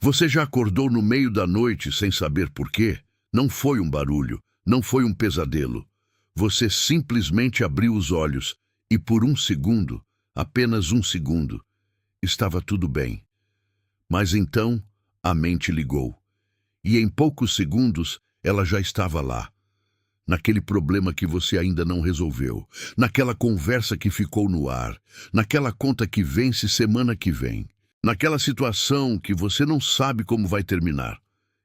Você já acordou no meio da noite sem saber por quê? Não foi um barulho, não foi um pesadelo. Você simplesmente abriu os olhos e por um segundo, apenas um segundo, estava tudo bem. Mas então a mente ligou. E em poucos segundos ela já estava lá. Naquele problema que você ainda não resolveu, naquela conversa que ficou no ar, naquela conta que vence semana que vem, naquela situação que você não sabe como vai terminar.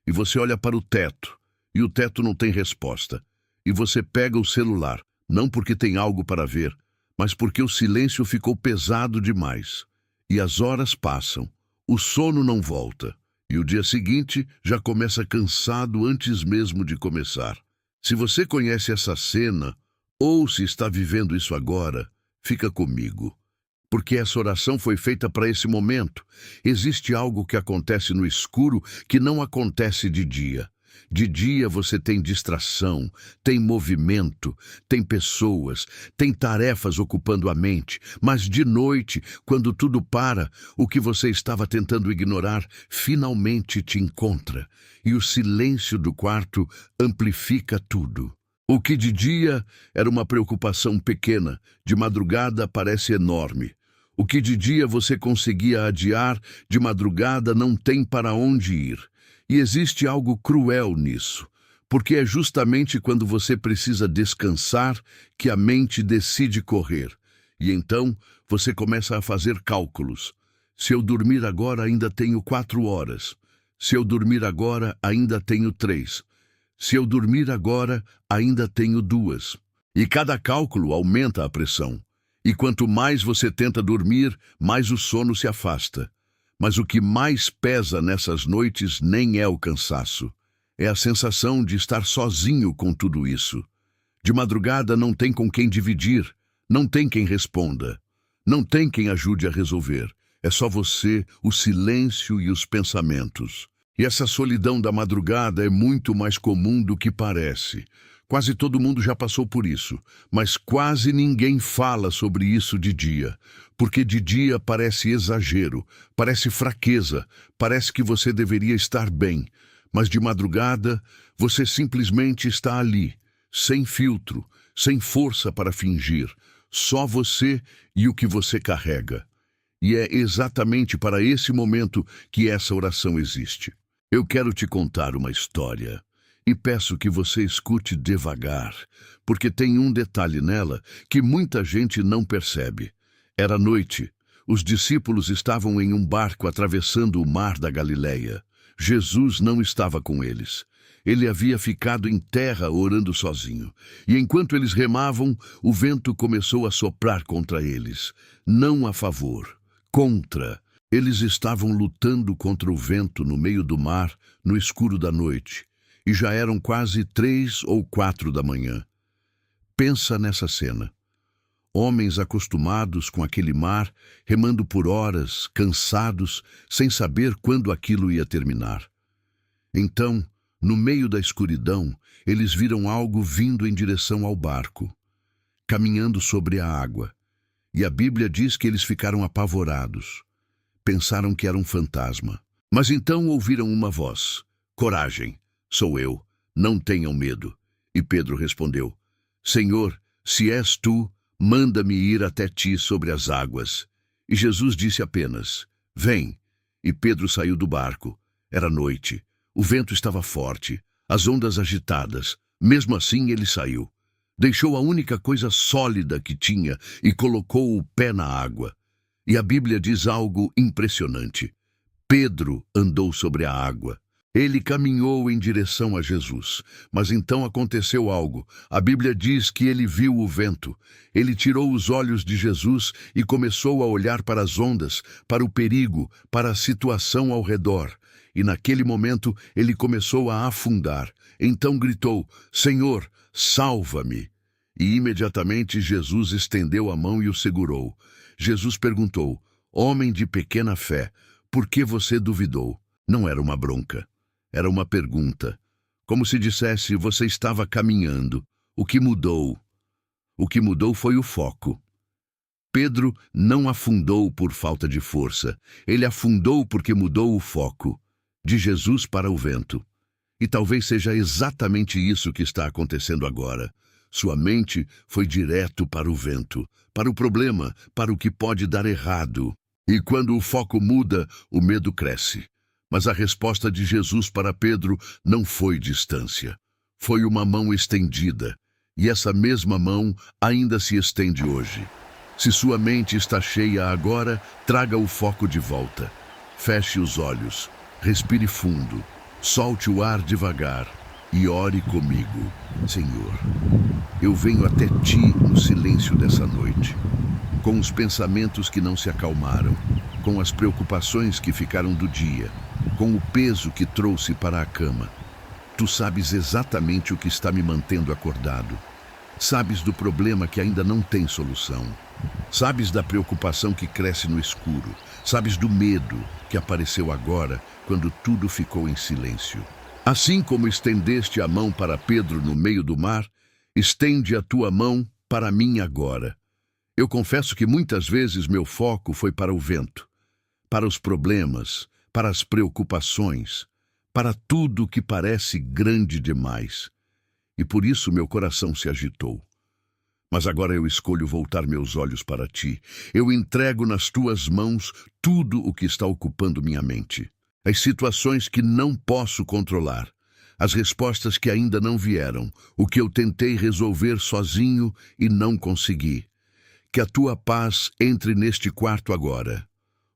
E você olha para o teto, e o teto não tem resposta. E você pega o celular, não porque tem algo para ver, mas porque o silêncio ficou pesado demais. E as horas passam, o sono não volta, e o dia seguinte já começa cansado antes mesmo de começar. Se você conhece essa cena, ou se está vivendo isso agora, fica comigo. Porque essa oração foi feita para esse momento. Existe algo que acontece no escuro que não acontece de dia. De dia você tem distração, tem movimento, tem pessoas, tem tarefas ocupando a mente. Mas de noite, quando tudo para, o que você estava tentando ignorar finalmente te encontra. E o silêncio do quarto amplifica tudo. O que de dia era uma preocupação pequena, de madrugada parece enorme. O que de dia você conseguia adiar, de madrugada não tem para onde ir. E existe algo cruel nisso, porque é justamente quando você precisa descansar que a mente decide correr. E então você começa a fazer cálculos. Se eu dormir agora, ainda tenho 4 horas. Se eu dormir agora, ainda tenho 3. Se eu dormir agora, ainda tenho 2. E cada cálculo aumenta a pressão. E quanto mais você tenta dormir, mais o sono se afasta. Mas o que mais pesa nessas noites nem é o cansaço. É a sensação de estar sozinho com tudo isso. De madrugada não tem com quem dividir, não tem quem responda, não tem quem ajude a resolver. É só você, o silêncio e os pensamentos. E essa solidão da madrugada é muito mais comum do que parece. Quase todo mundo já passou por isso, mas quase ninguém fala sobre isso de dia. Porque de dia parece exagero, parece fraqueza, parece que você deveria estar bem. Mas de madrugada, você simplesmente está ali, sem filtro, sem força para fingir. Só você e o que você carrega. E é exatamente para esse momento que essa oração existe. Eu quero te contar uma história. E peço que você escute devagar, porque tem um detalhe nela que muita gente não percebe. Era noite. Os discípulos estavam em um barco atravessando o mar da Galileia. Jesus não estava com eles. Ele havia ficado em terra orando sozinho. E enquanto eles remavam, o vento começou a soprar contra eles. Não a favor, contra. Eles estavam lutando contra o vento no meio do mar, no escuro da noite. E já eram quase 3 ou 4 da manhã. Pensa nessa cena. Homens acostumados com aquele mar, remando por horas, cansados, sem saber quando aquilo ia terminar. Então, no meio da escuridão, eles viram algo vindo em direção ao barco, caminhando sobre a água. E a Bíblia diz que eles ficaram apavorados. Pensaram que era um fantasma. Mas então ouviram uma voz: "Coragem! Sou eu, não tenham medo." E Pedro respondeu: "Senhor, se és tu, manda-me ir até ti sobre as águas." E Jesus disse apenas: "Vem." E Pedro saiu do barco. Era noite, o vento estava forte, as ondas agitadas. Mesmo assim ele saiu. Deixou a única coisa sólida que tinha e colocou o pé na água. E a Bíblia diz algo impressionante. Pedro andou sobre a água. Ele caminhou em direção a Jesus, mas então aconteceu algo. A Bíblia diz que ele viu o vento. Ele tirou os olhos de Jesus e começou a olhar para as ondas, para o perigo, para a situação ao redor. E naquele momento ele começou a afundar. Então gritou: "Senhor, salva-me!" E imediatamente Jesus estendeu a mão e o segurou. Jesus perguntou: "Homem de pequena fé, por que você duvidou?" Não era uma bronca. Era uma pergunta, como se dissesse: você estava caminhando. O que mudou? O que mudou foi o foco. Pedro não afundou por falta de força. Ele afundou porque mudou o foco. de Jesus para o vento. E talvez seja exatamente isso que está acontecendo agora. Sua mente foi direto para o vento, para o problema, para o que pode dar errado. E quando o foco muda, o medo cresce. Mas a resposta de Jesus para Pedro não foi distância. Foi uma mão estendida. E essa mesma mão ainda se estende hoje. Se sua mente está cheia agora, traga o foco de volta. Feche os olhos, respire fundo, solte o ar devagar e ore comigo. Senhor, eu venho até Ti no silêncio dessa noite, com os pensamentos que não se acalmaram, com as preocupações que ficaram do dia, com o peso que trouxe para a cama. Tu sabes exatamente o que está me mantendo acordado. Sabes do problema que ainda não tem solução. Sabes da preocupação que cresce no escuro. Sabes do medo que apareceu agora, quando tudo ficou em silêncio. Assim como estendeste a mão para Pedro no meio do mar, estende a tua mão para mim agora. Eu confesso que muitas vezes meu foco foi para o vento, para os problemas, para as preocupações, para tudo que parece grande demais. E por isso meu coração se agitou. Mas agora eu escolho voltar meus olhos para Ti. Eu entrego nas Tuas mãos tudo o que está ocupando minha mente. As situações que não posso controlar, as respostas que ainda não vieram, o que eu tentei resolver sozinho e não consegui. Que a Tua paz entre neste quarto agora.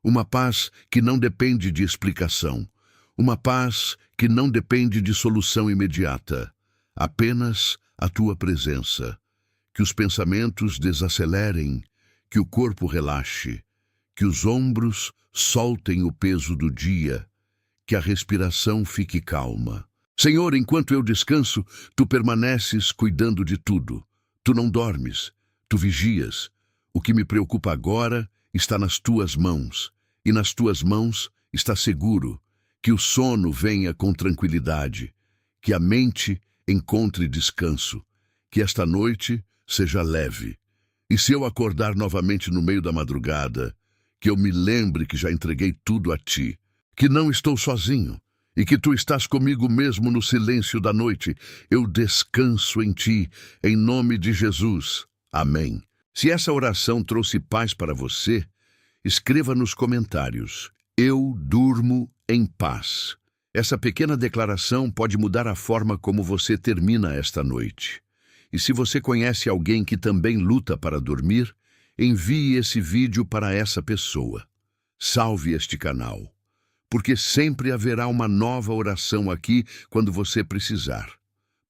Uma paz que não depende de explicação. Uma paz que não depende de solução imediata. Apenas a Tua presença. Que os pensamentos desacelerem, que o corpo relaxe, que os ombros soltem o peso do dia, que a respiração fique calma. Senhor, enquanto eu descanso, Tu permaneces cuidando de tudo. Tu não dormes, Tu vigias. O que me preocupa agora está nas Tuas mãos, e nas Tuas mãos está seguro. Que o sono venha com tranquilidade, que a mente encontre descanso, que esta noite seja leve. E se eu acordar novamente no meio da madrugada, que eu me lembre que já entreguei tudo a Ti, que não estou sozinho e que Tu estás comigo mesmo no silêncio da noite. Eu descanso em Ti, em nome de Jesus. Amém. Se essa oração trouxe paz para você, escreva nos comentários: eu durmo em paz. Essa pequena declaração pode mudar a forma como você termina esta noite. E se você conhece alguém que também luta para dormir, envie esse vídeo para essa pessoa. Salve este canal, porque sempre haverá uma nova oração aqui quando você precisar.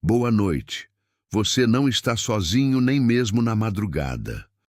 Boa noite. Você não está sozinho nem mesmo na madrugada.